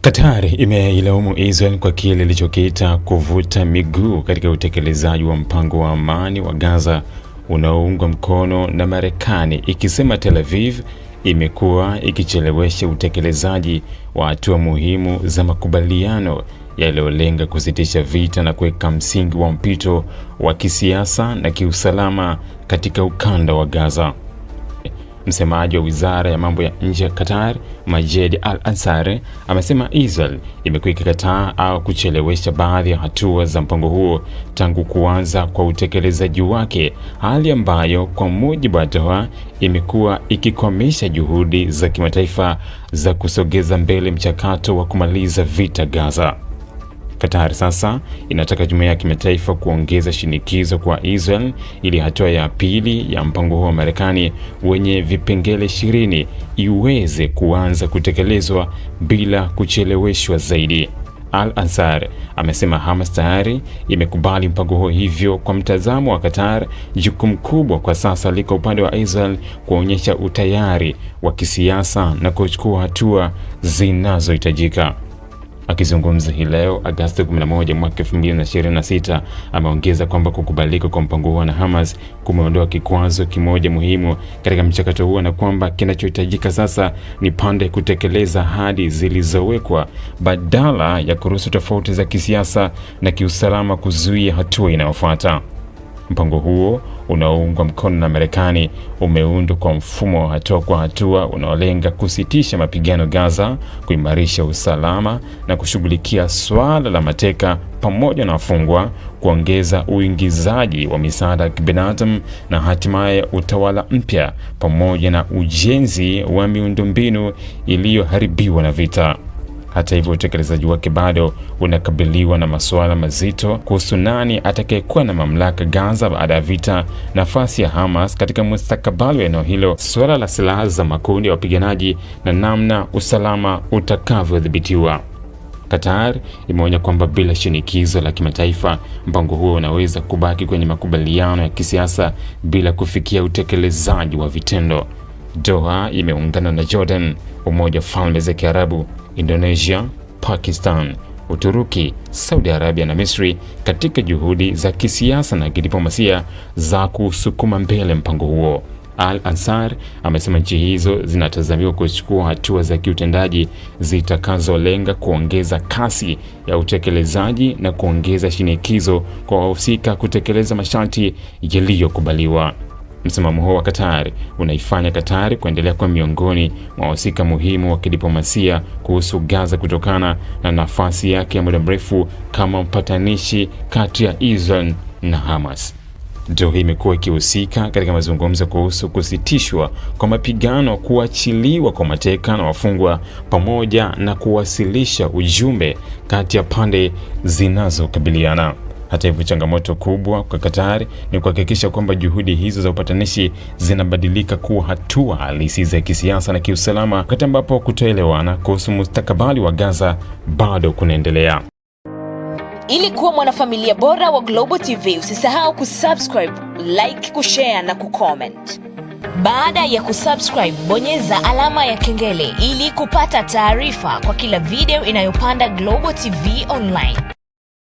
Qatar imeilaumu Israel kwa kile ilichokiita kuvuta miguu katika utekelezaji wa mpango wa amani wa Gaza unaoungwa mkono na Marekani, ikisema Tel Aviv imekuwa ikichelewesha utekelezaji wa hatua muhimu za makubaliano yaliyolenga kusitisha vita na kuweka msingi wa mpito wa kisiasa na kiusalama katika ukanda wa Gaza. Msemaji wa Wizara ya Mambo ya Nje ya Qatar, Majed Al-Ansari, amesema Israel imekuwa ikikataa au kuchelewesha baadhi ya hatua za mpango huo tangu kuanza kwa utekelezaji wake, hali ambayo kwa mujibu wa Doha imekuwa ikikwamisha juhudi za kimataifa za kusogeza mbele mchakato wa kumaliza vita Gaza. Qatar sasa inataka jumuiya ya kimataifa kuongeza shinikizo kwa Israel ili hatua ya pili ya mpango huo wa Marekani wenye vipengele 20 iweze kuanza kutekelezwa bila kucheleweshwa zaidi. Al-Ansari amesema Hamas tayari imekubali mpango huo, hivyo kwa mtazamo wa Qatar, jukumu kubwa kwa sasa liko upande wa Israel kuonyesha utayari wa kisiasa na kuchukua hatua zinazohitajika. Akizungumza hii leo Agosti 11 mwaka 2026, ameongeza kwamba kukubalika kwa mpango huo na Hamas kumeondoa kikwazo kimoja muhimu katika mchakato huo na kwamba kinachohitajika sasa ni pande kutekeleza ahadi zilizowekwa badala ya kuruhusu tofauti za kisiasa na kiusalama kuzuia hatua inayofuata. Mpango huo unaoungwa mkono na Marekani umeundwa kwa mfumo wa hatua kwa hatua unaolenga kusitisha mapigano Gaza, kuimarisha usalama na kushughulikia swala la mateka pamoja na wafungwa, kuongeza uingizaji wa misaada ya kibinadamu na hatimaye utawala mpya pamoja na ujenzi wa miundombinu iliyoharibiwa na vita. Hata hivyo, utekelezaji wake bado unakabiliwa na masuala mazito kuhusu nani atakayekuwa na mamlaka Gaza baada ya vita, nafasi ya Hamas katika mustakabali wa eneo hilo, suala la silaha za makundi ya wapiganaji na namna usalama utakavyodhibitiwa. Qatar imeonya kwamba bila shinikizo la kimataifa, mpango huo unaweza kubaki kwenye makubaliano ya kisiasa bila kufikia utekelezaji wa vitendo. Doha imeungana na Jordan, Umoja wa Falme za Kiarabu, Indonesia, Pakistan, Uturuki, Saudi Arabia na Misri katika juhudi za kisiasa na kidiplomasia za kusukuma mbele mpango huo. Al-Ansari amesema nchi hizo zinatazamiwa kuchukua hatua za kiutendaji zitakazolenga kuongeza kasi ya utekelezaji na kuongeza shinikizo kwa wahusika kutekeleza masharti yaliyokubaliwa. Msimamo huo wa Qatar unaifanya Qatar kuendelea kuwa miongoni mwa wahusika muhimu wa kidiplomasia kuhusu Gaza kutokana na nafasi yake ya muda mrefu kama mpatanishi kati ya Israel na Hamas. Doha imekuwa ikihusika katika mazungumzo kuhusu kusitishwa kwa mapigano, kuachiliwa kwa mateka na wafungwa, pamoja na kuwasilisha ujumbe kati ya pande zinazokabiliana. Hata hivyo, changamoto kubwa kwa Qatar ni kuhakikisha kwamba juhudi hizo za upatanishi zinabadilika kuwa hatua halisi za kisiasa na kiusalama, wakati ambapo kutoelewana kuhusu mustakabali wa Gaza bado kunaendelea. Ili kuwa mwanafamilia bora wa Global TV, usisahau kusubscribe, like, kushare na kucomment. Baada ya kusubscribe, bonyeza alama ya kengele ili kupata taarifa kwa kila video inayopanda Global TV Online.